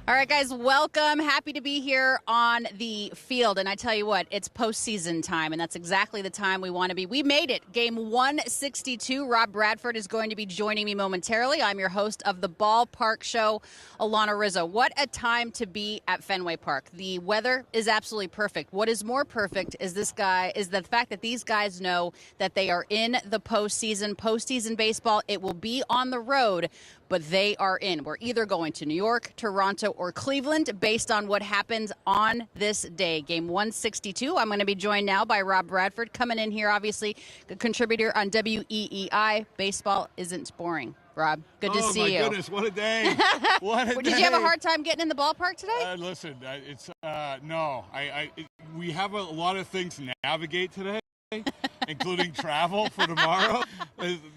All right, guys, welcome. Happy to be here on the field. And I tell you what, it's postseason time, and that's exactly the time we want to be. We made it. Game 162. Rob Bradford is going to be joining me momentarily. I'm your host of the Ballpark Show, Alana Rizzo. What a time to be at Fenway Park. The weather is absolutely perfect. What is more perfect is the fact that these guys know that they are in the postseason. Postseason baseball, it will be on the road, but they are in. We're either going to New York, Toronto, or Cleveland based on what happens on this day. Game 162. I'm going to be joined now by Rob Bradford, coming in here, obviously, a contributor on WEEI. Baseball isn't boring. Rob, good to see you. Oh, my goodness, what a day. What a day. Did you have a hard time getting in the ballpark today? Listen, no. We have a lot of things to navigate today. Including travel for tomorrow.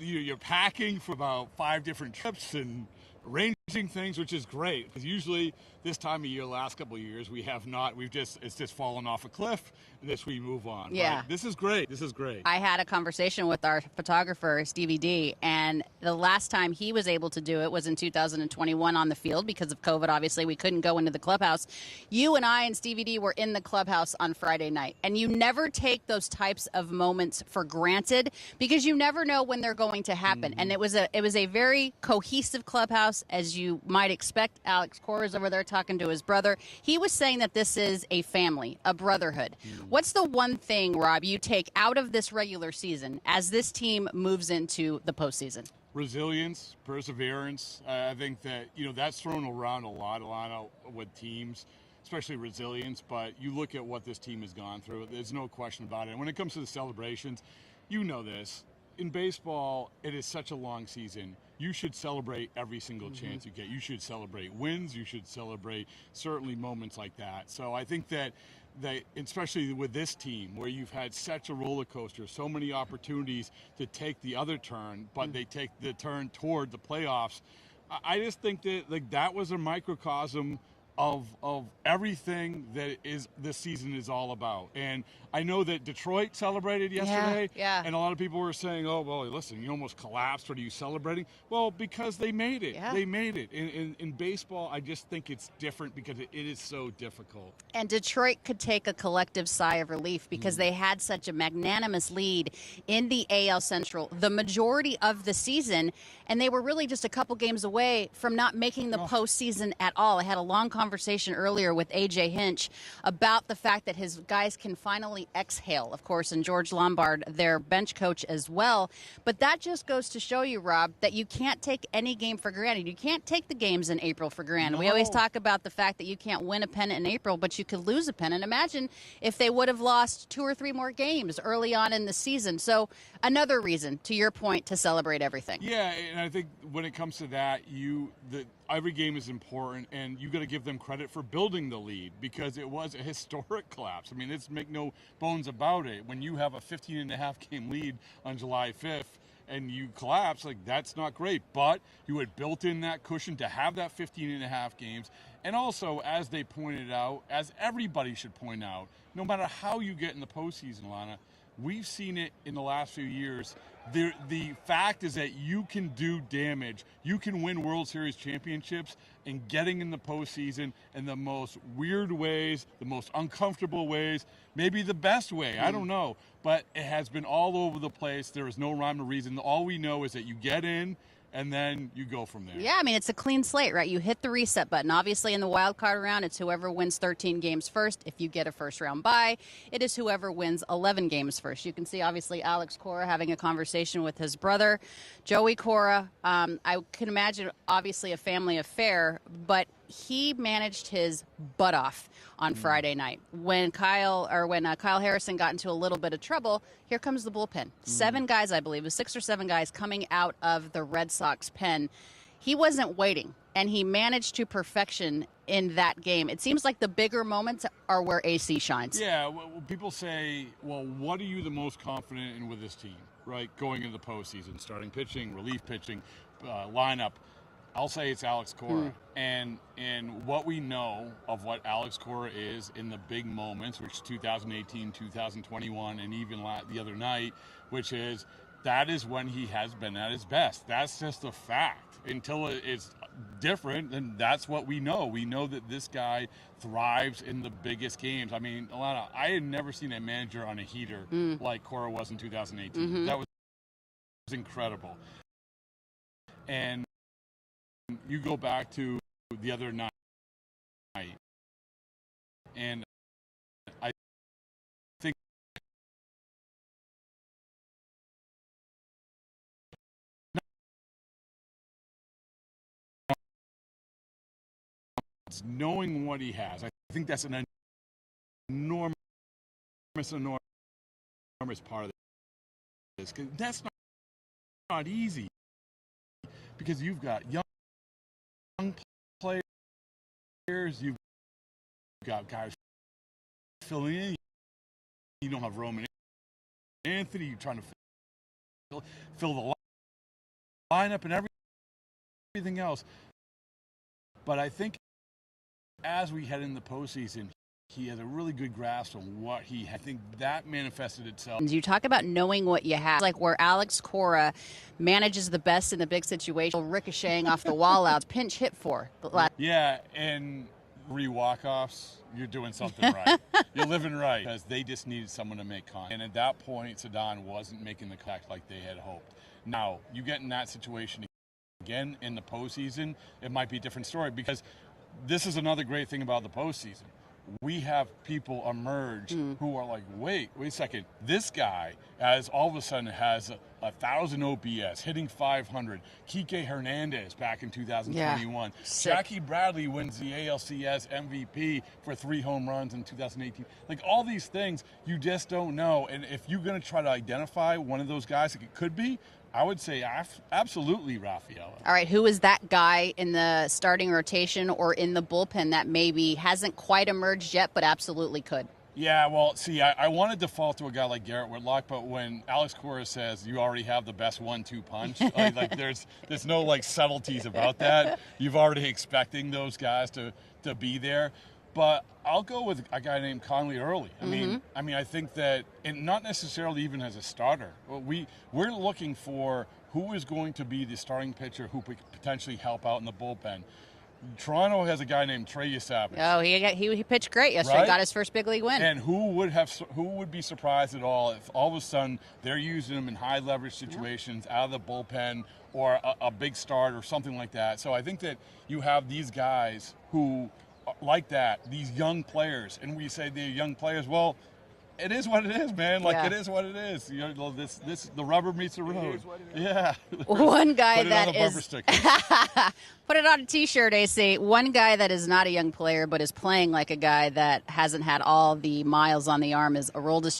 You're packing for about 5 different trips and arranging things, which is great. Because usually this time of year, last couple of years, we have not. It's just fallen off a cliff, and this we move on. Yeah. But this is great. This is great. I had a conversation with our photographer, Stevie D, and the last time he was able to do it was in 2021 on the field because of COVID. Obviously, we couldn't go into the clubhouse. You and I and Stevie D were in the clubhouse on Friday night, and you never take those types of moments for granted because you never know when they're going to happen. Mm-hmm. And it was a very cohesive clubhouse, as you might expect. Alex Cora's over there talking to his brother. He was saying that this is a family, a brotherhood. Mm-hmm. What's the one thing, Rob, you take out of this regular season as this team moves into the postseason? Resilience, perseverance. I think that, that's thrown around a lot with teams, especially resilience. But you look at what this team has gone through, there's no question about it. And when it comes to the celebrations, you know this. In baseball, it is such a long season. You should celebrate every single chance you get. You should celebrate wins. You should celebrate certainly moments like that. So I think that especially with this team, where you've had such a roller coaster, so many opportunities to take the other turn, but they take the turn toward the playoffs. I just think that that was a microcosm of everything that this season is all about. And I know that Detroit celebrated yesterday, and a lot of people were saying, oh, well, listen, you almost collapsed. What are you celebrating? Well, because they made it. Yeah. They made it. In baseball, I just think it's different because it is so difficult. And Detroit could take a collective sigh of relief because they had such a magnanimous lead in the AL Central the majority of the season, and they were really just a couple games away from not making the postseason at all. I had a long conversation earlier with A.J. Hinch about the fact that his guys can finally exhale, of course, and George Lombard, their bench coach as well. But that just goes to show you, Rob, that you can't take any game for granted. You can't take the games in April for granted. No. We always talk about the fact that you can't win a pennant in April, but you could lose a pennant. Imagine if they would have lost 2 or 3 more games early on in the season. So another reason, to your point, to celebrate everything. Yeah, and I think when it comes to that, every game is important, and you got to give them credit for building the lead because it was a historic collapse. I mean, let's make no bones about it. When you have a 15.5 game lead on July 5th and you collapse, that's not great. But you had built in that cushion to have that 15.5 games. And also, as they pointed out, as everybody should point out, no matter how you get in the postseason, Lana, we've seen it in the last few years. The fact is that you can do damage. You can win World Series championships and getting in the postseason in the most weird ways, the most uncomfortable ways, maybe the best way. I don't know. But it has been all over the place. There is no rhyme or reason. All we know is that you get in, and then you go from there. Yeah, I mean, it's a clean slate, right? You hit the reset button. Obviously, in the wild card round, it's whoever wins 13 games first. If you get a first-round bye, it is whoever wins 11 games first. You can see, obviously, Alex Cora having a conversation with his brother, Joey Cora. I can imagine, obviously, a family affair, but he managed his butt off on Friday night. When Kyle Harrison got into a little bit of trouble, here comes the bullpen. 7 guys, I believe, it was 6 or 7 guys coming out of the Red Sox pen. He wasn't waiting, and he managed to perfection in that game. It seems like the bigger moments are where AC shines. Yeah, well, people say, well, what are you the most confident in with this team, right, going into the postseason, starting pitching, relief pitching, lineup? I'll say it's Alex Cora. And what we know of what Alex Cora is in the big moments, which is 2018, 2021, and even the other night, which is that is when he has been at his best. That's just a fact. Until it's different, then that's what we know. We know that this guy thrives in the biggest games. I mean, Alana, I had never seen a manager on a heater like Cora was in 2018. That was incredible. And you go back to the other night, and I think knowing what he has, I think that's an enormous part of this. 'Cause that's not easy, because you've got young players, you've got guys filling in. You don't have Roman Anthony. You're trying to fill the lineup and everything else. But I think as we head into the postseason, he has a really good grasp on what he had. I think that manifested itself. You talk about knowing what you have, like where Alex Cora manages the best in the big situation, ricocheting off the wall outs, pinch hit for. Yeah, and 3 walk-offs, you're doing something right. You're living right, because they just needed someone to make contact. And at that point, Sedon wasn't making the contact like they had hoped. Now, you get in that situation again in the postseason, it might be a different story, because this is another great thing about the postseason. We have people emerge who are like, wait a second. This guy, as all of a sudden has 1,000 OPS, hitting 500. Kike Hernandez back in 2021. Yeah, Jackie Bradley wins the ALCS MVP for 3 home runs in 2018. Like, all these things, you just don't know. And if you're going to try to identify one of those guys, like it could be, I would say absolutely Rafaela. All right, who is that guy in the starting rotation or in the bullpen that maybe hasn't quite emerged yet, but absolutely could? Yeah, well, see, I want to default to a guy like Garrett Whitlock, but when Alex Cora says you already have the best 1-2 punch, like there's no like subtleties about that. You've already expecting those guys to be there. But I'll go with a guy named Conley Early. I mean, I think that, and not necessarily even as a starter. We're looking for who is going to be the starting pitcher who could potentially help out in the bullpen. Toronto has a guy named Trey Savage. Oh, he pitched great yesterday. Right? Got his first big league win. And who would be surprised at all if all of a sudden they're using him in high leverage situations out of the bullpen or a big start or something like that. So I think that you have these guys who like that, these young players, and we say they're young players. Well, it is what it is, man. Like, it is what it is. You know, the rubber meets the road. Yeah. One guy Put it that on a bumper sticker. Put it on a T-shirt, AC. One guy that is not a young player but is playing like a guy that hasn't had all the miles on the arm is Aroldis.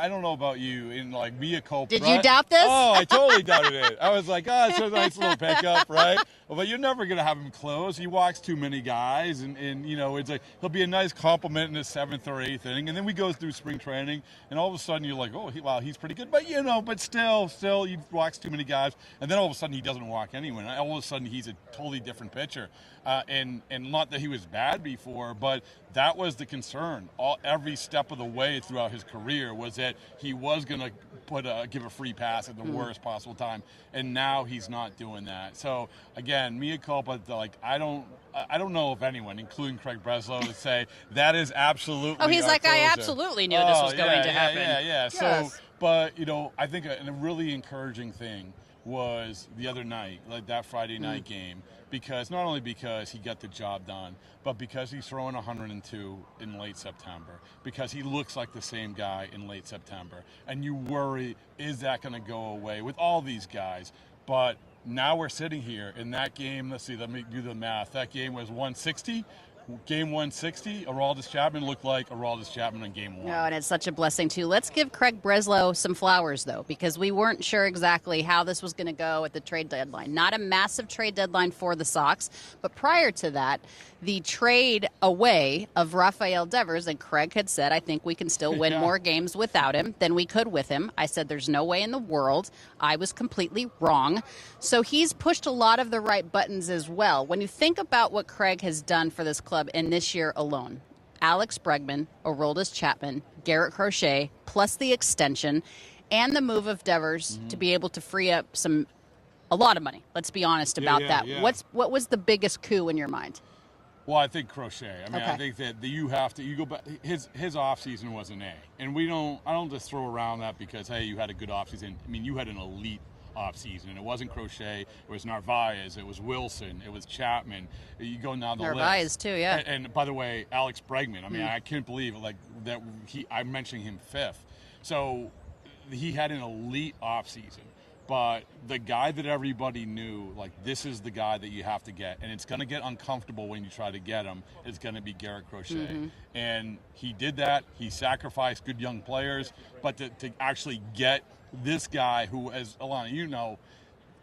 I don't know about you, in like mea culpa. Did you doubt this? Oh, I totally doubted it. I was like, it's a nice little pickup, right? But you're never going to have him close. He walks too many guys, and you know, it's like he'll be a nice compliment in the 7th or 8th inning, and then we go through spring training, and all of a sudden you're like, wow, he's pretty good. But but still, he walks too many guys, and then all of a sudden he doesn't walk anyone. All of a sudden he's a totally different pitcher, and not that he was bad before, but that was the concern. Every step of the way throughout his career was that he was going to give a free pass at the worst possible time, and now he's not doing that. So again, mea culpa. Like, I don't know if anyone, including Craig Breslow, would say that is absolutely. Oh, he's like, closer. I absolutely knew this was going to happen. Yeah. Yes. So, but I think a really encouraging thing was the other night, like that Friday night game, because not only because he got the job done, but because he's throwing 102 in late September, because he looks like the same guy in late September, and you worry, is that going to go away with all these guys? But now we're sitting here in that game. Let me do the math. That game was 160. Game 160, Aroldis Chapman looked like Aroldis Chapman in Game 1. No, and it's such a blessing, too. Let's give Craig Breslow some flowers, though, because we weren't sure exactly how this was going to go at the trade deadline. Not a massive trade deadline for the Sox, but prior to that, the trade away of Rafael Devers, and Craig had said, I think we can still win more games without him than we could with him. I said, there's no way in the world. I was completely wrong. So he's pushed a lot of the right buttons as well. When you think about what Craig has done for this club in this year alone, Alex Bregman, Aroldis Chapman, Garrett Crochet, plus the extension, and the move of Devers to be able to free up a lot of money. Let's be honest about that. Yeah. What was the biggest coup in your mind? Well, I think Crochet. I mean, Okay. I think that you go back. His offseason was an A, and I don't just throw around that because hey, you had a good offseason. I mean, you had an elite offseason. It wasn't Crochet. It was Narvaez. It was Wilson. It was Chapman. You go down the Narvaez list. too, yeah. And by the way, Alex Bregman. I mean, I can't believe like that. I'm mentioning him fifth. So he had an elite offseason. But the guy that everybody knew, like, this is the guy that you have to get. And it's going to get uncomfortable when you try to get him. It's going to be Garrett Crochet. And he did that. He sacrificed good young players. But to actually get this guy who, as Alana, you know,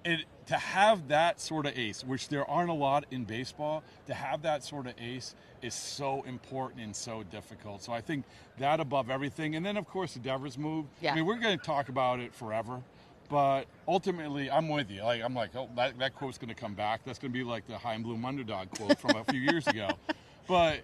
to have that sort of ace, which there aren't a lot in baseball, to have that sort of ace is so important and so difficult. So I think that above everything. And then, of course, the Devers move. Yeah. I mean, we're going to talk about it forever. But ultimately, I'm with you. I'm like, oh, that quote's going to come back. That's going to be like the Heim Bloom underdog quote from a few years ago. But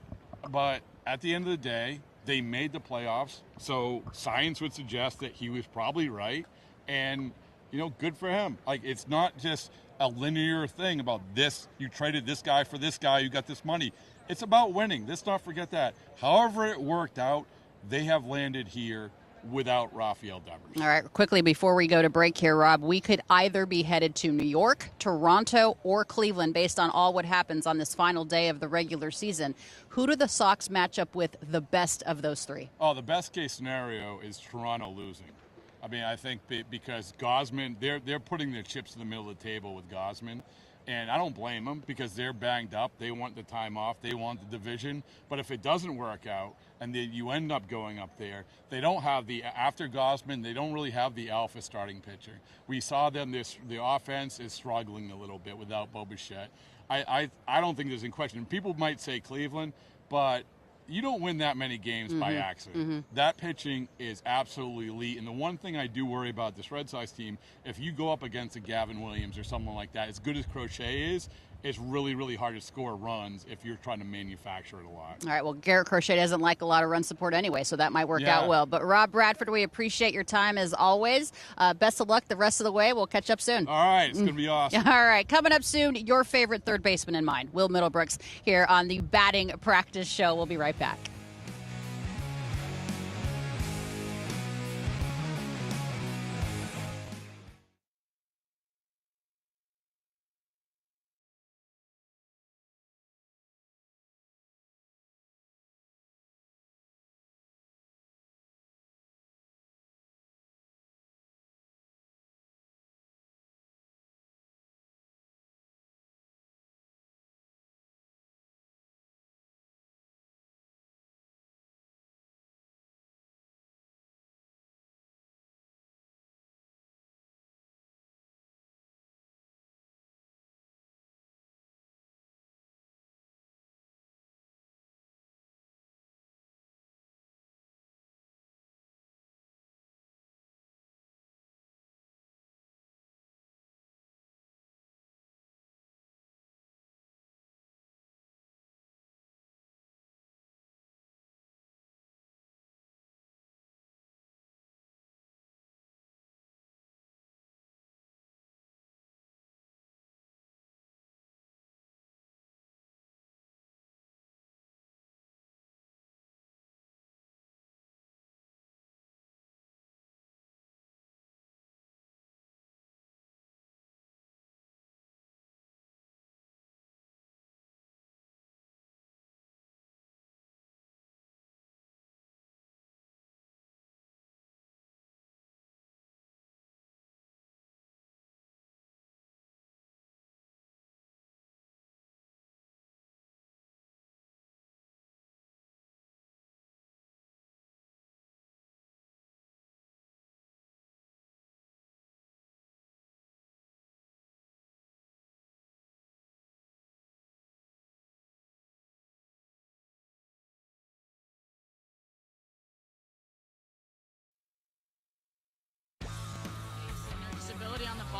at the end of the day, they made the playoffs. So science would suggest that he was probably right. And, you know, good for him. Like, it's not just a linear thing about this. You traded this guy for this guy. You got this money. It's about winning. Let's not forget that. However it worked out, they have landed here without Rafael Devers. All right, quickly before we go to break here, Rob, we could either be headed to New York, Toronto, or Cleveland based on all what happens on this final day of the regular season. Who do the Sox match up with the best of those three? Oh, the best case scenario is Toronto losing. I mean, I think because Gausman, they're putting their chips in the middle of the table with Gausman. And I don't blame them because they're banged up. They want the time off. They want the division. But if it doesn't work out and then you end up going up there, they don't have after Gausman, they don't really have the alpha starting pitcher. We saw them, the offense is struggling a little bit without Bo Bichette. I don't think there's any question. People might say Cleveland, but you don't win that many games by accident. That pitching is absolutely elite. And the one thing I do worry about this Red Sox team, if you go up against a Gavin Williams or someone like that, as good as Crochet is, it's really, really hard to score runs if you're trying to manufacture it a lot. All right, well, Garrett Crochet doesn't like a lot of run support anyway, so that might work out well. But Rob Bradford, we appreciate your time as always. Best of luck the rest of the way. We'll catch up soon. All right, it's going to be awesome. All right, coming up soon, your favorite third baseman in mind, Will Middlebrooks, here on the Batting Practice Show. We'll be right back.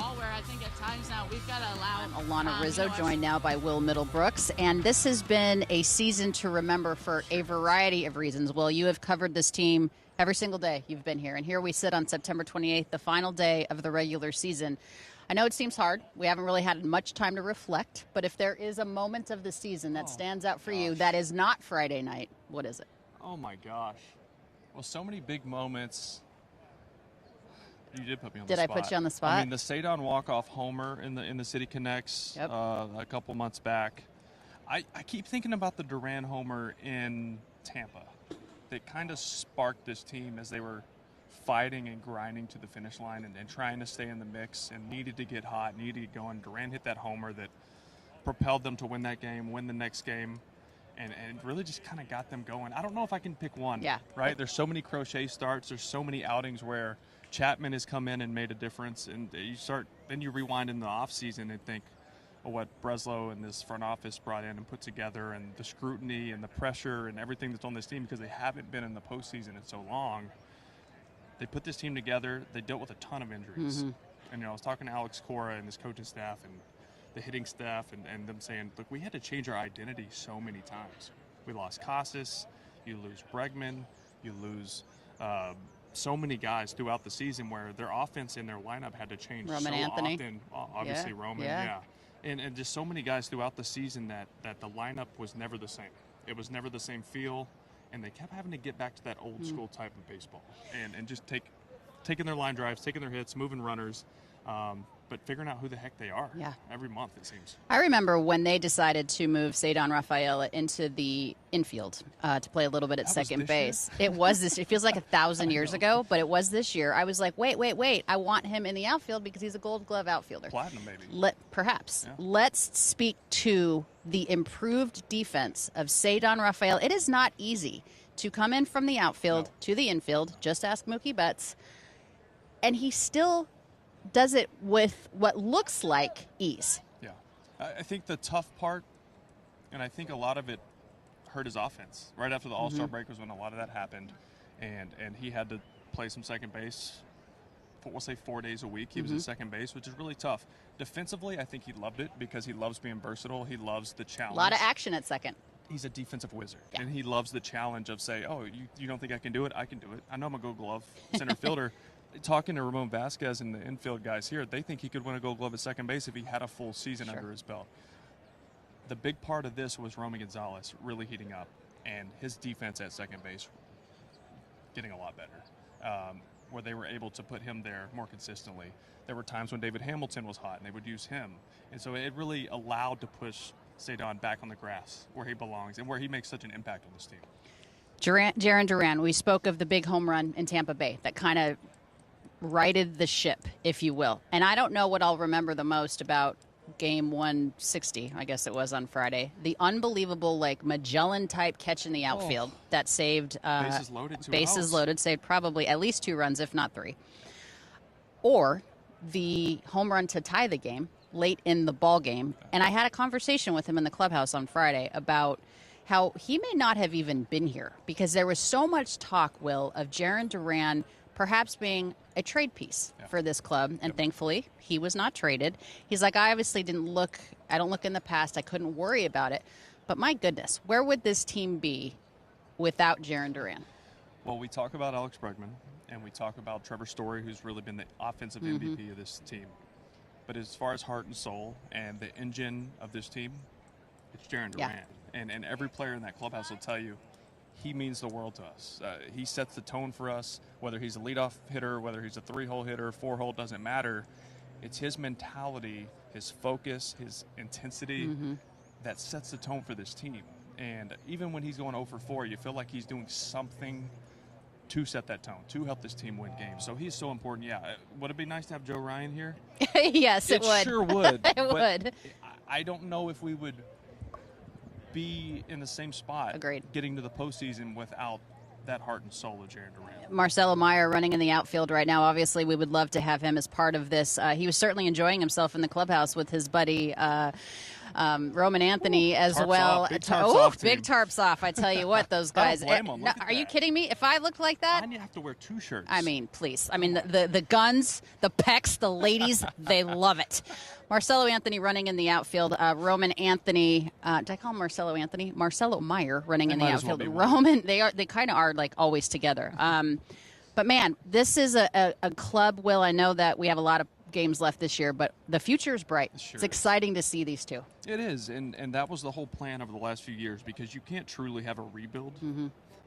ball where I think at times now we've got to allow. Alana Rizzo, joined now by Will Middlebrooks. And this has been a season to remember for a variety of reasons. Will, you have covered this team every single day you've been here. And here we sit on September 28th, the final day of the regular season. I know it seems hard. We haven't really had much time to reflect. But if there is a moment of the season that stands out for you that is not Friday night, what is it? Oh, my gosh. Well, so many big moments. You did put me on the spot. Did I put you on the spot? I mean, the Sadon walk-off homer in the City Connects a couple months back. I keep thinking about the Duran homer in Tampa. That kind of sparked this team as they were fighting and grinding to the finish line and trying to stay in the mix and needed to get hot, needed to get going. Duran hit that homer that propelled them to win that game, win the next game, and really just kind of got them going. I don't know if I can pick one. Yeah. Right? There's so many crochet starts. There's so many outings where Chapman has come in and made a difference, and then you rewind in the offseason and think of what Breslow and this front office brought in and put together, and the scrutiny and the pressure and everything that's on this team because they haven't been in the postseason in so long. They put this team together. They dealt with a ton of injuries. Mm-hmm. And I was talking to Alex Cora and his coaching staff and the hitting staff and them saying, look, we had to change our identity so many times. We lost Casas. You lose Bregman. You lose so many guys throughout the season where their offense and their lineup had to change Roman so Anthony. often. Obviously, Roman, And just so many guys throughout the season that the lineup was never the same. It was never the same feel, and they kept having to get back to that old school type of baseball and just taking their line drives, taking their hits, moving runners, but figuring out who the heck they are every month, it seems. I remember when they decided to move Sadon Rafaela into the infield to play a little bit at second base. It was this. It feels like 1,000 years ago, but it was this year. I was like, wait. I want him in the outfield because he's a Gold Glove outfielder. Platinum, maybe. Perhaps. Yeah. Let's speak to the improved defense of Sadon Rafaela. It is not easy to come in from the outfield to the infield. Just ask Mookie Betts. And he still does it with what looks like ease. Yeah. I think the tough part, and I think a lot of it hurt his offense. Right after the All-Star break was when a lot of that happened, and he had to play some second base, we'll say 4 days a week. He was at second base, which is really tough. Defensively, I think he loved it because he loves being versatile. He loves the challenge. A lot of action at second. He's a defensive wizard, and he loves the challenge of say, oh, you don't think I can do it? I can do it. I know I'm a Gold Glove center fielder. Talking to Ramon Vasquez and the infield guys here, they think he could win a Gold Glove at second base if he had a full season under his belt. The big part of this was Romy Gonzalez really heating up, and his defense at second base getting a lot better, where they were able to put him there more consistently. There were times when David Hamilton was hot, and they would use him. And so it really allowed to push Sadon back on the grass where he belongs and where he makes such an impact on this team. Jarren Duran, we spoke of the big home run in Tampa Bay that kind of righted the ship, if you will. And I don't know what I'll remember the most about game 160, I guess it was on Friday. The unbelievable, Magellan-type catch in the outfield that saved bases loaded, bases loaded, saved probably at least 2 runs, if not 3. Or the home run to tie the game late in the ball game. And I had a conversation with him in the clubhouse on Friday about how he may not have even been here because there was so much talk, Will, of Jarren Duran perhaps being a trade piece for this club, and thankfully he was not traded. He's like, I obviously I don't look in the past, I couldn't worry about it, but my goodness, where would this team be without Jarren Duran? Well, we talk about Alex Bregman, and we talk about Trevor Story, who's really been the offensive MVP of this team. But as far as heart and soul and the engine of this team, it's Jarren Duran. And every player in that clubhouse will tell you, he means the world to us. He sets the tone for us, whether he's a leadoff hitter, whether he's a 3-hole hitter, 4-hole, doesn't matter. It's his mentality, his focus, his intensity that sets the tone for this team. And even when he's going 0 for 4, you feel like he's doing something to set that tone, to help this team win games. So he's so important. Yeah, would it be nice to have Joe Ryan here? Yes, it would. It sure would. It would. I don't know if we would be in the same spot getting to the postseason without that heart and soul of Jarren Duran. Marcelo Meyer running in the outfield right now. Obviously, we would love to have him as part of this. He was certainly enjoying himself in the clubhouse with his buddy Roman Anthony as Tarps well. off. Big tarps off, team. Big tarps off. I tell you what, those guys. I don't blame 'em. Look at Are you that. kidding me? If I looked like that, I have to wear 2 shirts. I mean, please. I mean, the guns, the pecs, the ladies, they love it. Marcelo Anthony running in the outfield. Roman Anthony, did I call him Marcelo Anthony? Marcelo Meyer running in the might as well outfield. be one. Roman, they kind of are like always together. But man, this is a club. Will, I know that we have a lot of games left this year, but the future is bright. Sure It's exciting to see these two. It is, and that was the whole plan over the last few years, because you can't truly have a rebuild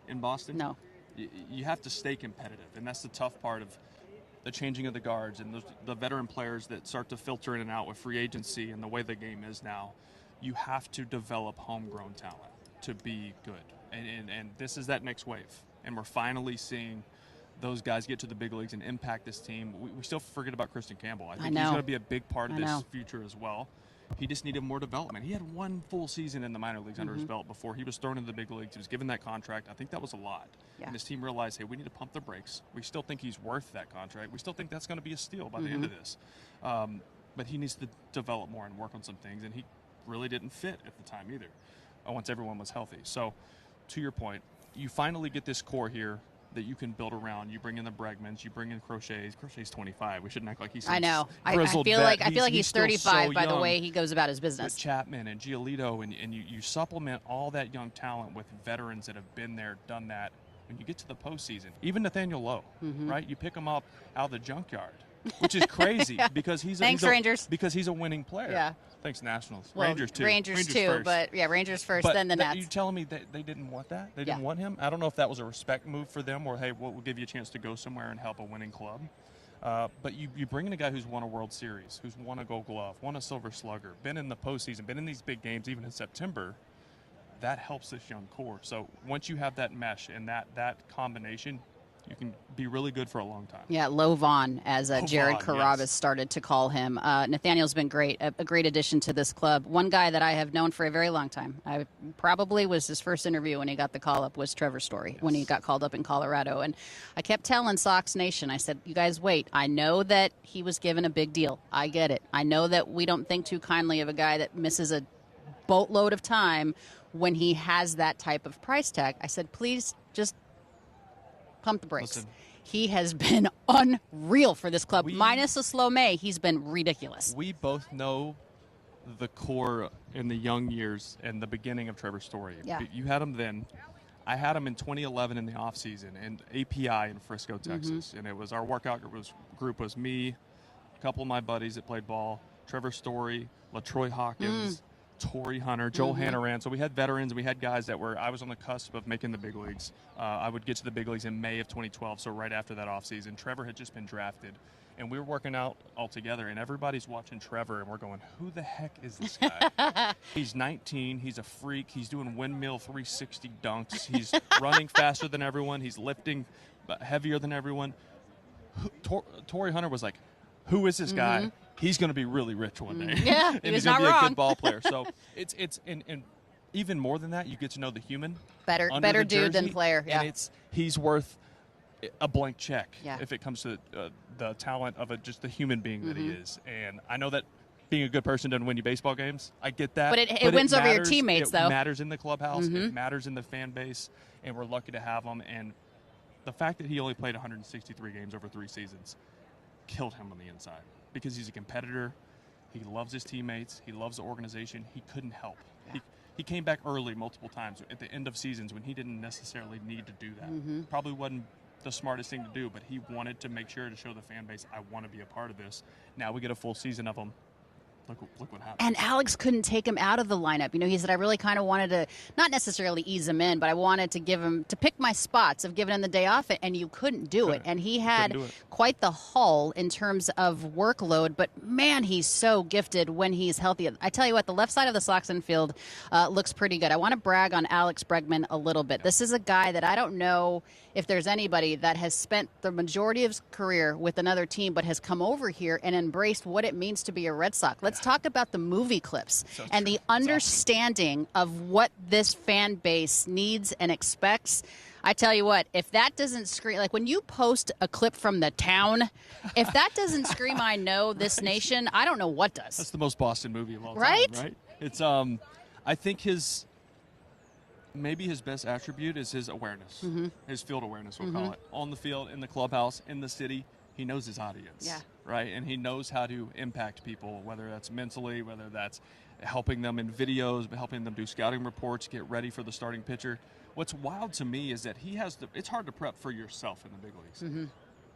in Boston. No. You have to stay competitive, and that's the tough part of the changing of the guards and the veteran players that start to filter in and out with free agency and the way the game is now. You have to develop homegrown talent to be good, and this is that next wave, and we're finally seeing those guys get to the big leagues and impact this team. We still forget about Christian Campbell. I think he's going to be a big part of this future as well. He just needed more development. He had 1 full season in the minor leagues under his belt before he was thrown into the big leagues. He was given that contract. I think that was a lot. Yeah. And his team realized, hey, we need to pump the brakes. We still think he's worth that contract. We still think that's going to be a steal by the end of this. But he needs to develop more and work on some things, and he really didn't fit at the time either, once everyone was healthy. So, to your point, you finally get this core here that you can build around. You bring in the Bregmans, you bring in Crochet's. Crochet's 25. We shouldn't act like he's some I know. I grizzled feel vet. like he's still 35 so by the young. way he goes about his business. With Chapman and Giolito, and you supplement all that young talent with veterans that have been there, done that. When you get to the postseason, even Nathaniel Lowe, right? You pick him up out of the junkyard, which is crazy because he's Rangers. because he's a winning player. Yeah. Thanks, Nationals. Well, Rangers too. Rangers too, first. but yeah, Rangers first, But then the Nats. you telling me that they didn't want that? They didn't Yeah. want him? I don't know if that was a respect move for them, or hey, we'll give you a chance to go somewhere and help a winning club. But you bring in a guy who's won a World Series, who's won a Gold Glove, won a Silver Slugger, been in the postseason, been in these big games, even in September. That helps this young core. So once you have that mesh and that combination, you can be really good for a long time. Yeah, Low Vaughn, as Jared Vaughn, Carrabis yes. started to call him. Nathaniel's been great, a great addition to this club. One guy that I have known for a very long time, I probably was his first interview when he got the call-up, was Trevor Story, when he got called up in Colorado. And I kept telling Sox Nation, I said, you guys wait. I know that he was given a big deal. I get it. I know that we don't think too kindly of a guy that misses a boatload of time when he has that type of price tag. I said, please just pump the brakes. Listen. He has been unreal for this club. Minus a slow May, he's been ridiculous. We both know the core in the young years and the beginning of Trevor Story. Yeah. You had him then. I had him in 2011 in the offseason and API in Frisco, Texas. And it was our workout group was me, a couple of my buddies that played ball, Trevor Story, LaTroy Hawkins, Torrey Hunter, Joel Hannaran. So we had veterans. We had guys that I was on the cusp of making the big leagues. I would get to the big leagues in May of 2012, so right after that offseason. Trevor had just been drafted. And we were working out all together, and everybody's watching Trevor, and we're going, who the heck is this guy? He's 19. He's a freak. He's doing windmill 360 dunks. He's running faster than everyone. He's lifting heavier than everyone. Torrey Hunter was like, who is this guy? He's going to be really rich one day. Yeah, and he was he's going not to be wrong. a good ball player. So it's and even more than that, you get to know the human. Better under the dude than jersey, player. Yeah. And he's worth a blank check Yeah. if it comes to the talent of just the human being that he is. And I know that being a good person doesn't win you baseball games. I get that. But it wins over your teammates, though. It matters in the clubhouse. It matters in the fan base. And we're lucky to have him. And the fact that he only played 163 games over 3 seasons killed him on the inside because he's a competitor. He loves his teammates. He loves the organization. He couldn't help. Yeah. He came back early multiple times at the end of seasons when he didn't necessarily need to do that. Probably wasn't the smartest thing to do, but he wanted to make sure to show the fan base, I want to be a part of this. Now we get a full season of him. Look what happened. And Alex couldn't take him out of the lineup. You know, he said, I really kind of wanted to, not necessarily ease him in, but I wanted to to pick my spots of giving him the day off, and you couldn't do it. And he had quite the haul in terms of workload, but man, he's so gifted when he's healthy. I tell you what, the left side of the Sox infield looks pretty good. I want to brag on Alex Bregman a little bit. This is a guy that I don't know if there's anybody that has spent the majority of his career with another team but has come over here and embraced what it means to be a Red Sox. Let's talk about the movie clips and the understanding of what this fan base needs and expects. I tell you what, if that doesn't scream, like when you post a clip from the town, if that doesn't scream, I know this nation, I don't know what does. That's the most Boston movie of all right? time, right? It's I think maybe his best attribute is his awareness, his field awareness, we'll call it. On the field, in the clubhouse, in the city, he knows his audience, right? And he knows how to impact people, whether that's mentally, whether that's helping them in videos, helping them do scouting reports, get ready for the starting pitcher. What's wild to me is that it's hard to prep for yourself in the big leagues.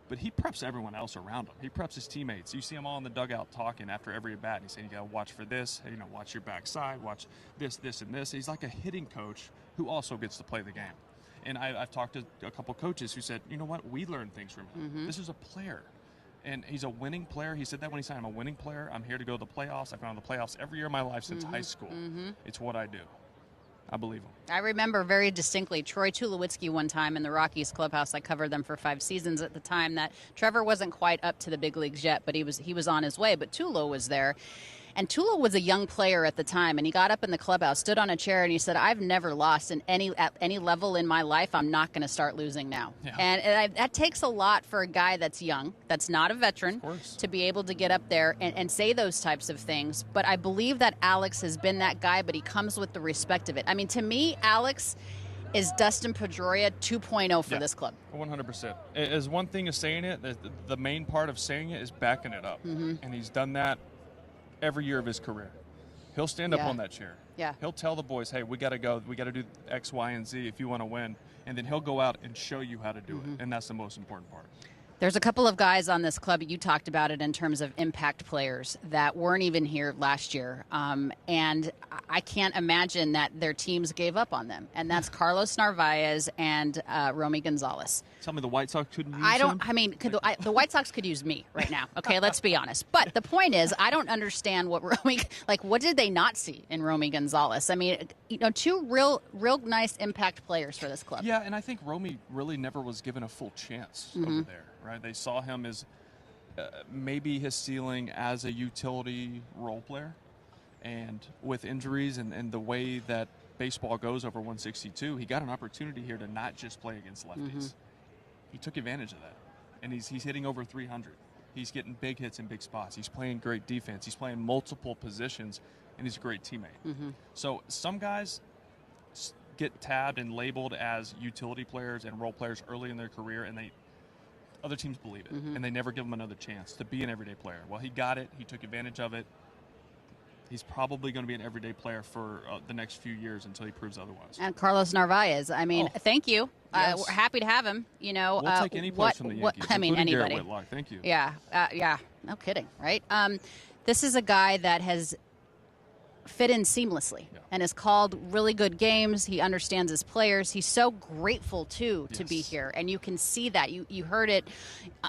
But he preps everyone else around him. He preps his teammates. You see him all in the dugout talking after every at bat. And he's saying, you got to watch for this. Watch your backside. Watch this, this, and this. He's like a hitting coach who also gets to play the game. And I've talked to a couple coaches who said, you know what? We learned things from him. This is a player. And he's a winning player. He said that when he signed, I'm a winning player. I'm here to go to the playoffs. I've gone to the playoffs every year of my life since high school. It's what I do. I believe him. I remember very distinctly Troy Tulowitzki one time in the Rockies clubhouse. I covered them for 5 seasons at the time. That Trevor wasn't quite up to the big leagues yet, but he was on his way. But Tulo was there. And Tulo was a young player at the time, and he got up in the clubhouse, stood on a chair, and he said, I've never lost at any level in my life. I'm not going to start losing now. Yeah. And that takes a lot for a guy that's young, that's not a veteran, to be able to get up there and say those types of things. But I believe that Alex has been that guy, but he comes with the respect of it. I mean, to me, Alex is Dustin Pedroia 2.0 for this club. 100%. As one thing is saying it, the main part of saying it is backing it up. And he's done that every year of his career. He'll stand up on that chair. Yeah. He'll tell the boys, hey, we got to go. We got to do X, Y, and Z if you want to win. And then he'll go out and show you how to do it. And that's the most important part. There's a couple of guys on this club, you talked about it in terms of impact players, that weren't even here last year. And I can't imagine that their teams gave up on them. And that's Carlos Narvaez and Romy Gonzalez. Tell me the White Sox couldn't use him? The White Sox could use me right now. Okay, let's be honest. But the point is, I don't understand what what did they not see in Romy Gonzalez? I mean, 2 real nice impact players for this club. Yeah, and I think Romy really never was given a full chance over there. Right, they saw him as maybe his ceiling as a utility role player, and with injuries and the way that baseball goes over 162, he got an opportunity here to not just play against lefties. He took advantage of that, and he's hitting over 300. He's getting big hits in big spots. He's playing great defense. He's playing multiple positions, and he's a great teammate. So some guys get tabbed and labeled as utility players and role players early in their career, and other teams believe it, and they never give him another chance to be an everyday player. Well, he got it. He took advantage of it. He's probably going to be an everyday player for the next few years until he proves otherwise. And Carlos Narvaez, I mean, thank you. We're happy to have him. We'll take any place from the Yankees, anybody. Garrett Whitlock. Thank you. Yeah. No kidding, right? This is a guy that has fit in seamlessly and has called really good games. He understands his players. He's so grateful, too, to be here. And you can see that. You heard it.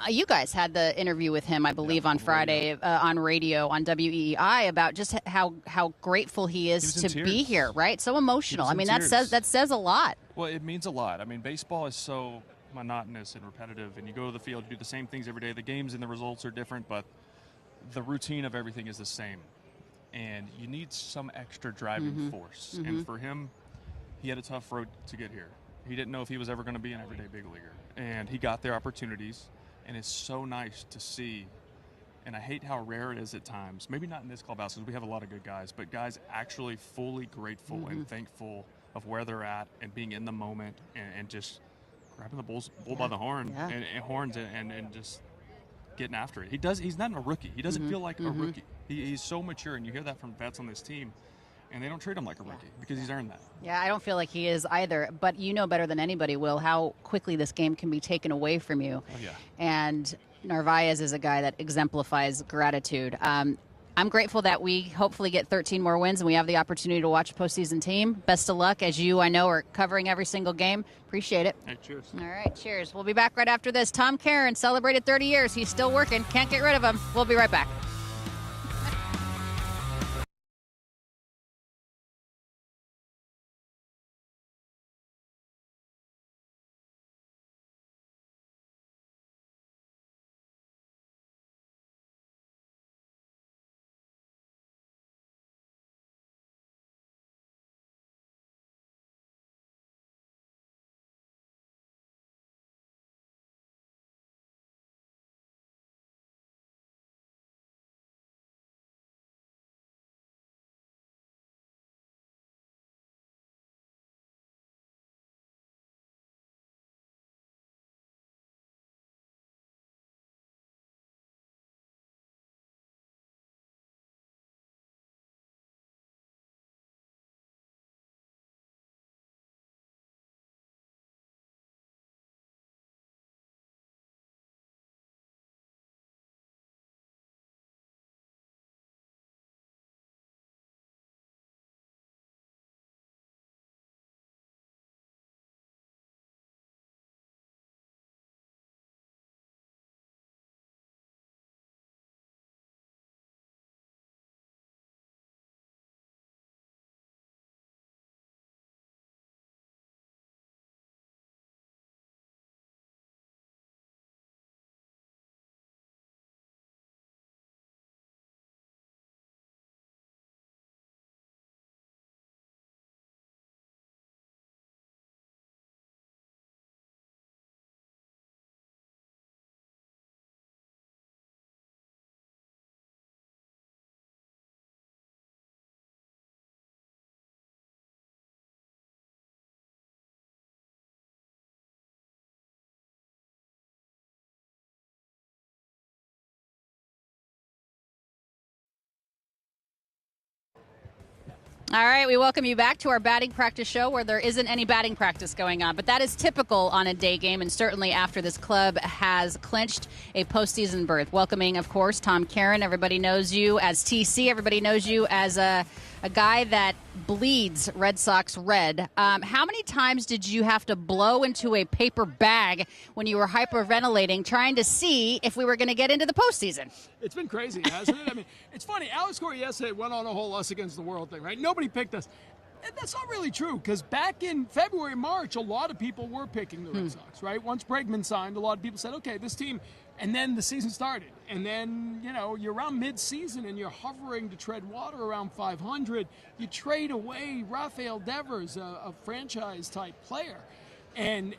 You guys had the interview with him, I believe, on Friday on radio on WEEI about just how grateful he is to be here, right? So emotional. I mean, that says a lot. Well, it means a lot. I mean, baseball is so monotonous and repetitive, and you go to the field, you do the same things every day. The games and the results are different, but the routine of everything is the same. And you need some extra driving force. And for him, he had a tough road to get here. He didn't know if he was ever going to be an everyday big leaguer. And he got their opportunities, and it's so nice to see. And I hate how rare it is at times. Maybe not in this clubhouse because we have a lot of good guys, but guys actually fully grateful and thankful of where they're at and being in the moment and just grabbing the bull by the horn and horns and just getting after it. He's not a rookie. He doesn't feel like a rookie. He's so mature, and you hear that from vets on this team, and they don't treat him like a rookie because he's earned that. Yeah, I don't feel like he is either, but you know better than anybody, Will, how quickly this game can be taken away from you. Oh, yeah. And Narvaez is a guy that exemplifies gratitude. I'm grateful that we hopefully get 13 more wins and we have the opportunity to watch a postseason team. Best of luck, as you, I know, are covering every single game. Appreciate it. Hey, cheers. All right, cheers. We'll be back right after this. Tom Caron celebrated 30 years. He's still working. Can't get rid of him. We'll be right back. All right, we welcome you back to our batting practice show where there isn't any batting practice going on, but that is typical on a day game, and certainly after this club has clinched a postseason berth. Welcoming, of course, Tom Caron. Everybody knows you as TC. Everybody knows you as a guy that bleeds Red Sox red. How many times did you have to blow into a paper bag when you were hyperventilating trying to see if we were going to get into the postseason? It's been crazy, hasn't it? I mean, it's funny. Alex Cora yesterday went on a whole us against the world thing, right? Nobody picked us. And that's not really true, because back in February, March, a lot of people were picking the Red Sox, right? Once Bregman signed, a lot of people said, okay, this team, and then the season started. And then, you're around mid-season and you're hovering to tread water around 500. You trade away Rafael Devers, a franchise-type player. And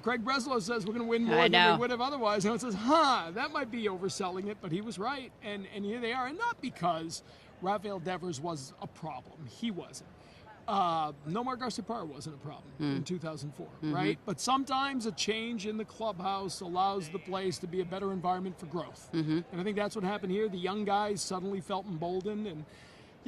Craig Breslow says we're going to win more than we would have otherwise. And it says, that might be overselling it, but he was right. And here they are. And not because Rafael Devers was a problem. He wasn't. Nomar Garciaparra wasn't a problem in 2004, right? But sometimes a change in the clubhouse allows the place to be a better environment for growth. And I think that's what happened here. The young guys suddenly felt emboldened. And,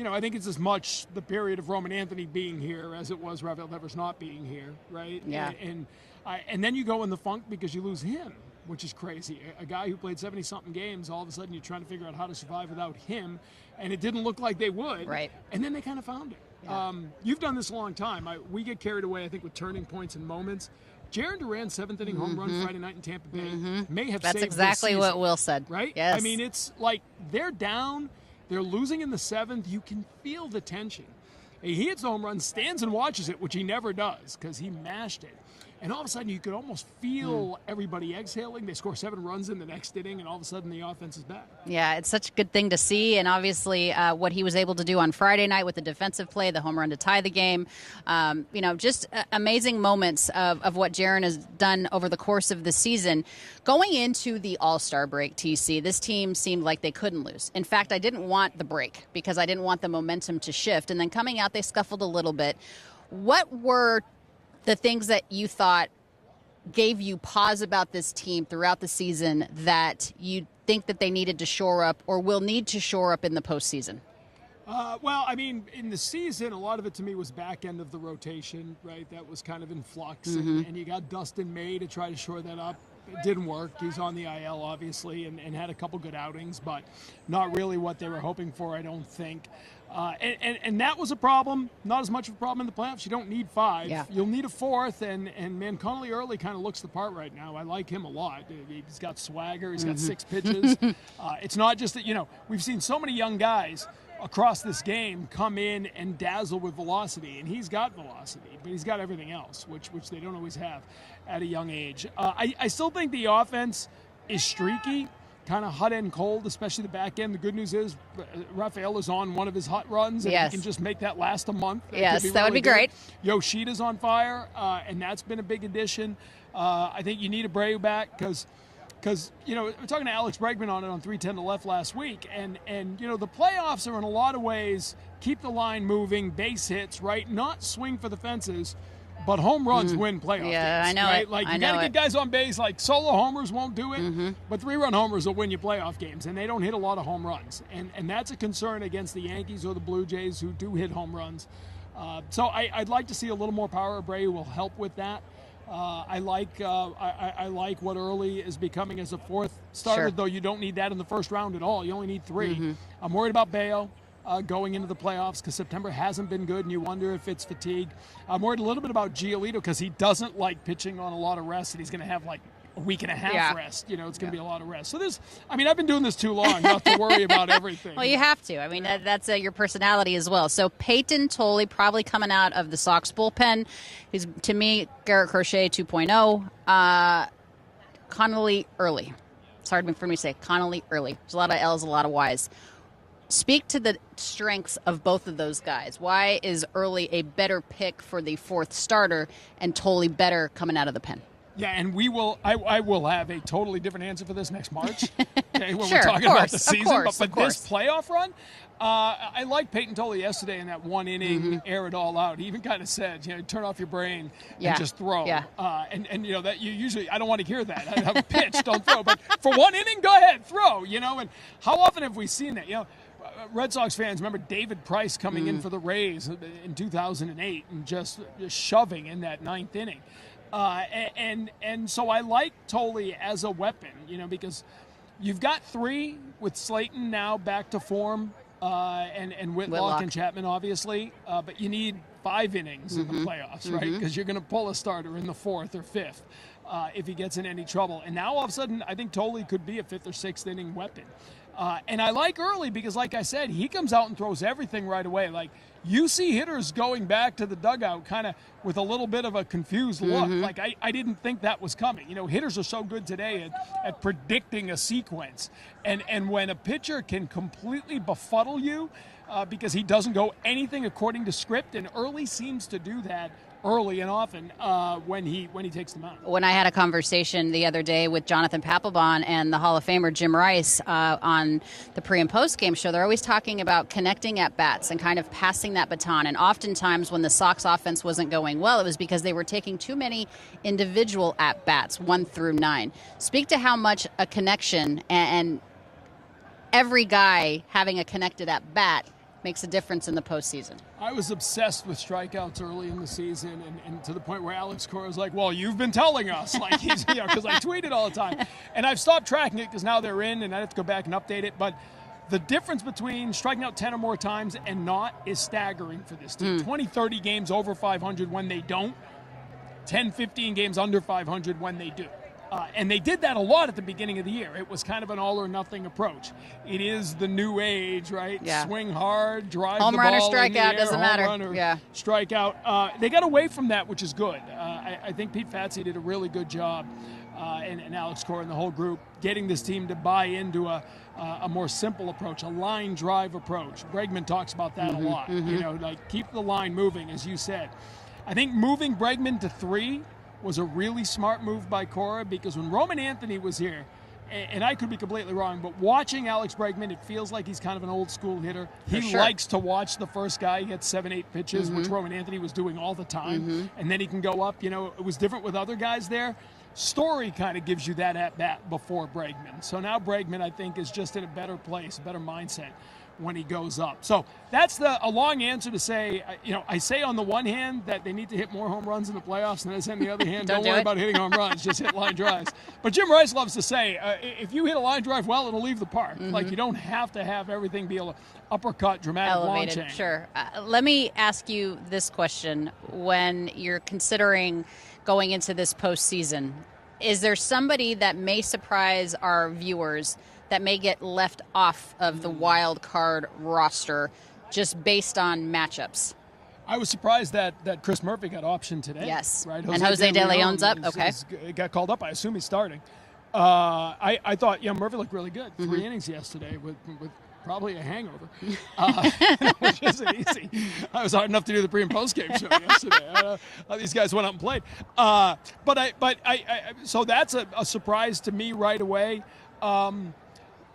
I think it's as much the period of Roman Anthony being here as it was Rafael Devers not being here, right? Yeah. And then you go in the funk because you lose him, which is crazy. A guy who played 70-something games, all of a sudden you're trying to figure out how to survive without him, and it didn't look like they would. Right. And then they kind of found it. Yeah. You've done this a long time. We get carried away, I think, with turning points and moments. Jaron Duran's seventh-inning home run Friday night in Tampa Bay may have saved That's exactly what Will said. Right? Yes. I mean, it's like they're down, they're losing in the seventh. You can feel the tension. He hits the home run, stands and watches it, which he never does because he mashed it. And all of a sudden, you could almost feel everybody exhaling. They score 7 runs in the next inning, and all of a sudden, the offense is back. Yeah, it's such a good thing to see. And obviously, what he was able to do on Friday night with the defensive play, the home run to tie the game, just amazing moments of what Jaron has done over the course of the season. Going into the All-Star break, TC, this team seemed like they couldn't lose. In fact, I didn't want the break because I didn't want the momentum to shift. And then coming out, they scuffled a little bit. What were the things that you thought gave you pause about this team throughout the season that you think that they needed to shore up or will need to shore up in the postseason? Well, I mean, in the season, a lot of it to me was back end of the rotation, right? That was kind of in flux. And you got Dustin May to try to shore that up. It didn't work. He's on the IL, obviously, and had a couple good outings, but not really what they were hoping for, I don't think. And that was a problem. Not as much of a problem in the playoffs. You don't need 5. Yeah. You'll need a 4th, and man, Connolly Early kind of looks the part right now. I like him a lot. He's got swagger. He's got 6 pitches. It's not just that, we've seen so many young guys across this game come in and dazzle with velocity, and he's got velocity, but he's got everything else, which they don't always have at a young age. I still think the offense is streaky, kind of hot and cold, especially the back end. The good news is Rafael is on one of his hot runs, and he can just make that last a month. Yes, that would be great. Yoshida's on fire, and that's been a big addition. I think you need Abreu back because we're talking to Alex Bregman on it on 310 to left last week, and the playoffs are in a lot of ways keep the line moving, base hits, right? Not swing for the fences, but home runs win playoff games. Yeah, I know right? it. Like I you know got to get guys on base. Like solo homers won't do it, but 3-run homers will win you playoff games, and they don't hit a lot of home runs, and that's a concern against the Yankees or the Blue Jays who do hit home runs. So I'd like to see a little more power. Abreu will help with that. I like what Early is becoming as a 4th starter, though you don't need that in the first round at all. You only need 3. I'm worried about Bayo going into the playoffs because September hasn't been good, and you wonder if it's fatigue. I'm worried a little bit about Giolito because he doesn't like pitching on a lot of rest, and he's going to have like a week and a half rest. It's going to be a lot of rest. So I've been doing this too long not to worry about everything. Well, you have to. I mean, that's your personality as well. So Peyton Tolley probably coming out of the Sox bullpen. He's, to me, Garrett Crochet 2.0. Connolly Early. It's hard for me to say. Connolly Early. There's a lot of L's, a lot of Y's. Speak to the strengths of both of those guys. Why is Early a better pick for the 4th starter and Tolley better coming out of the pen? Yeah, and I will have a totally different answer for this next March, okay, when Sure, we're talking about the season. But course. this playoff run, I liked Peyton Tolley yesterday in that 1 inning, air it all out. He even kind of said, turn off your brain and just throw. Yeah. And that you usually, I don't want to hear that. I have a pitch, don't throw. But for 1 inning, go ahead, throw. And how often have we seen that? Red Sox fans remember David Price coming in for the Rays in 2008 and just shoving in that ninth inning. And so I like Tolley as a weapon, because you've got 3 with Slayton now back to form, and Whitlock and Chapman, obviously. But you need 5 innings in the playoffs, right? Because you're going to pull a starter in the 4th or 5th if he gets in any trouble. And now all of a sudden, I think Tolley could be a 5th or 6th inning weapon. And I like Early because, like I said, he comes out and throws everything right away. Like, you see hitters going back to the dugout kind of with a little bit of a confused look. Like, I didn't think that was coming. Hitters are so good today at predicting a sequence. And when a pitcher can completely befuddle you because he doesn't go anything according to script, and Early seems to do that early and often when he takes them out. When I had a conversation the other day with Jonathan Papelbon and the Hall of Famer Jim Rice on the pre- and post-game show, they're always talking about connecting at bats and kind of passing that baton. And oftentimes when the Sox offense wasn't going well, it was because they were taking too many individual at bats, 1 through 9. Speak to how much a connection and every guy having a connected at bat makes a difference in the postseason. I was obsessed with strikeouts early in the season, and to the point where Alex Cora was like, well, you've been telling us, like, he's, because I tweet it all the time. And I've stopped tracking it because now they're in, and I have to go back and update it. But the difference between striking out 10 or more times and not is staggering for this team. 20, 30 games over 500 when they don't, 10, 15 games under 500 when they do. And they did that a lot at the beginning of the year. It was kind of an all-or-nothing approach. It is the new age, right? Yeah. Swing hard, drive home the run or ball in the strikeout, air, doesn't home matter. run or Yeah. strikeout. They got away from that, which is good. I think Pete Fatsi did a really good job, and Alex Cora and the whole group, getting this team to buy into a more simple approach, a line drive approach. Bregman talks about that a lot. Like, keep the line moving, as you said. I think moving Bregman to 3 was a really smart move by Cora, because when Roman Anthony was here, and I could be completely wrong, but watching Alex Bregman, it feels like he's kind of an old school hitter. He likes to watch the first guy get 7-8 pitches, which Roman Anthony was doing all the time, and then he can go up. It was different with other guys there. Story kind of gives you that at-bat before Bregman. So now Bregman, I think, is just in a better place, a better mindset when he goes up. So that's a long answer to say, I say on the one hand that they need to hit more home runs in the playoffs, and I say on the other hand, don't worry about hitting home runs, just hit line drives. But Jim Rice loves to say, if you hit a line drive well, it'll leave the park. Like, you don't have to have everything be an uppercut, dramatic Elevated, launching. sure. Let me ask you this question. When you're considering going into this postseason, is there somebody that may surprise our viewers that may get left off of the wild card roster just based on matchups? I was surprised that Chris Murphy got optioned today. Yes. Right? And Jose De Leon's up? Okay. Got called up. I assume he's starting. I thought, Murphy looked really good. 3 innings yesterday with probably a hangover, which isn't easy. It was hard enough to do the pre- and post-game show yesterday. These guys went out and played. So that's a surprise to me right away.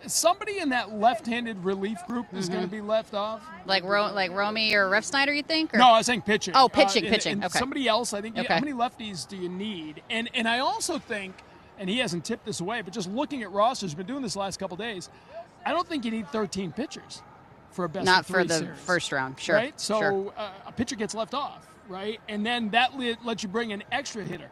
Somebody in that left-handed relief group is going to be left off. Like Romy or Refsnyder, you think? Or? No, I was saying pitching. Oh, pitching. And Okay. somebody else, I think. Okay. How many lefties do you need? And I also think, and he hasn't tipped this away, but just looking at rosters, been doing this the last couple days, I don't think you need 13 pitchers for a best Not of 3 for the series, first round, sure. right? So sure. A pitcher gets left off, right? And then that lets you bring an extra hitter.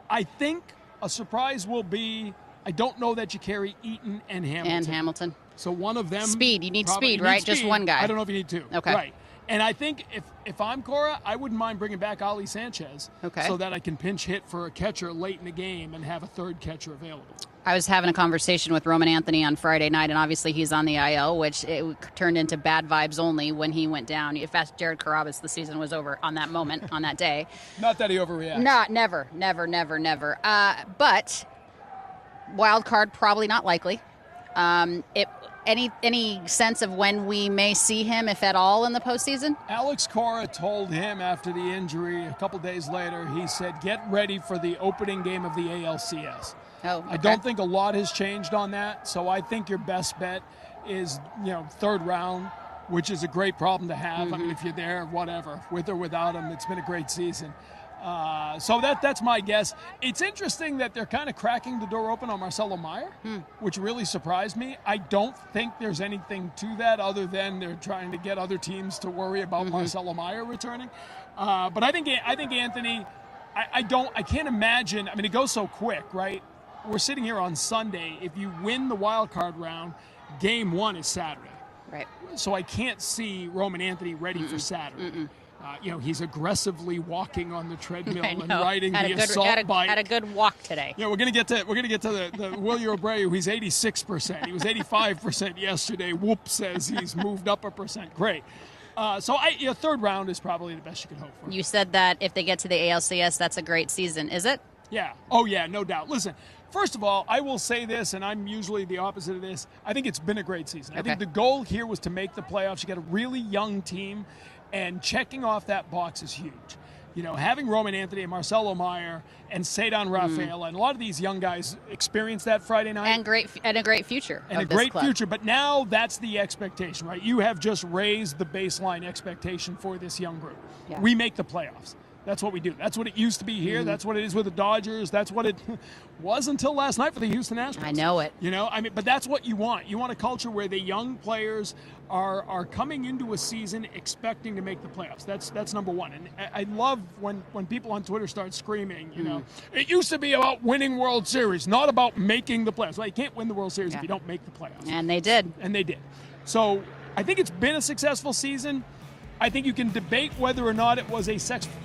I think a surprise will be, I don't know that you carry Eaton and Hamilton. So one of them. Speed. You need probably, speed, right? Just one guy. I don't know if you need 2. Okay. Right. And I think if I'm Cora, I wouldn't mind bringing back Ali Sanchez, so that I can pinch hit for a catcher late in the game and have a third catcher available. I was having a conversation with Roman Anthony on Friday night, and obviously he's on the IL, which it turned into bad vibes only when he went down. If asked Jared Carrabis, the season was over on that moment, on that day. Not that he overreacts. Never. But wild card, probably not likely. Any sense of when we may see him, if at all, in the postseason? Alex Cora told him after the injury a couple days later, he said, get ready for the opening game of the ALCS. Oh, okay. I don't think a lot has changed on that, so I think your best bet is, 3rd round, which is a great problem to have. I mean, if you're there, whatever, with or without him, it's been a great season. So that's my guess. It's interesting that they're kind of cracking the door open on Marcelo Meyer, which really surprised me. I don't think there's anything to that other than they're trying to get other teams to worry about Marcelo Meyer returning. But I think Anthony, I can't imagine. I mean, it goes so quick, right? We're sitting here on Sunday. If you win the wild card round, game 1 is Saturday. Right. So I can't see Roman Anthony ready for Saturday. He's aggressively walking on the treadmill and riding the assault bike. Had a good walk today. Yeah, we're gonna get to the Willie Abreu. He's 86%. He was 85% yesterday. Whoop says he's moved up a percent. Great. So third round is probably the best you can hope for. You said that if they get to the ALCS, that's a great season. Is it? Yeah. Oh yeah, no doubt. Listen. First of all, I will say this, and I'm usually the opposite of this. I think it's been a great season. I think the goal here was to make the playoffs. You got a really young team, and checking off that box is huge. Having Roman Anthony and Marcelo Meyer and Cedar Rafael, and a lot of these young guys experienced that Friday night. And a great future. And a great future. But now that's the expectation, right? You have just raised the baseline expectation for this young group. Yeah. We make the playoffs. That's what we do. That's what it used to be here. That's what it is with the Dodgers. That's what it was until last night for the Houston Astros. I know it. But that's what you want. You want a culture where the young players are coming into a season expecting to make the playoffs. That's number one. And I love when people on Twitter start screaming, it used to be about winning World Series, not about making the playoffs. Well, you can't win the World Series if you don't make the playoffs. And they did. So I think it's been a successful season. I think you can debate whether or not it was a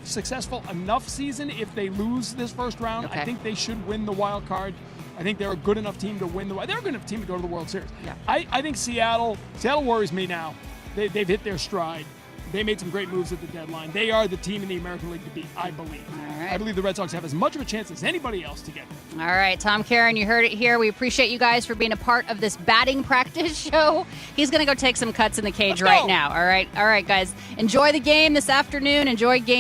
successful enough season if they lose this first round. Okay. I think they should win the wild card. I think they're a good enough team to win they're a good enough team to go to the World Series. Yeah. I think Seattle worries me now. They've hit their stride. They made some great moves at the deadline. They are the team in the American League to beat, I believe. All right. I believe the Red Sox have as much of a chance as anybody else to get there. All right, Tom Caron, you heard it here. We appreciate you guys for being a part of this batting practice show. He's going to go take some cuts in the cage right now. All right, guys. Enjoy the game this afternoon. Enjoy game.